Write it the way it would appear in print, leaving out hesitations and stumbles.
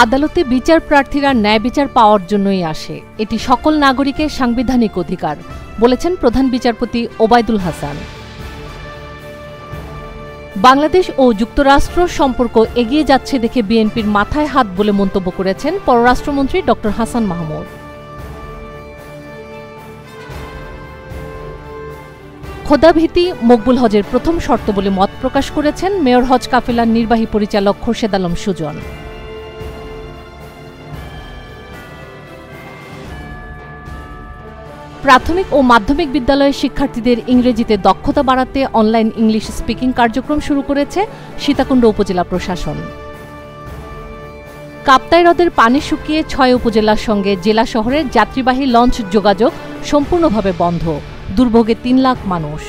আদালতে বিচার প্রার্থীরা ন্যায় বিচার পাওয়ার জন্যই আসে, এটি সকল নাগরিকের সাংবিধানিক অধিকার, বলেছেন প্রধান বিচারপতি ওবায়দুল হাসান। বাংলাদেশ ও যুক্তরাষ্ট্র সম্পর্ক এগিয়ে যাচ্ছে দেখে বিএনপির মাথায় হাত বলে মন্তব্য করেছেন পররাষ্ট্রমন্ত্রী ড. হাসান মাহমুদ। খোদাভীতি মকবুল হজের প্রথম শর্ত বলে মত প্রকাশ করেছেন মেয়র হজ কাফেলার নির্বাহী পরিচালক খোরশেদ আলম সুজন। প্রাথমিক ও মাধ্যমিক বিদ্যালয়ের শিক্ষার্থীদের ইংরেজিতে দক্ষতা বাড়াতে অনলাইন ইংলিশ স্পিকিং কার্যক্রম শুরু করেছে সীতাকুণ্ড উপজেলা প্রশাসন। কাপ্তাই হ্রদের পানি শুকিয়ে ৬ উপজেলার সঙ্গে জেলা শহরের যাত্রীবাহী লঞ্চ যোগাযোগ সম্পূর্ণভাবে বন্ধ, দুর্ভোগে ৩ লাখ মানুষ।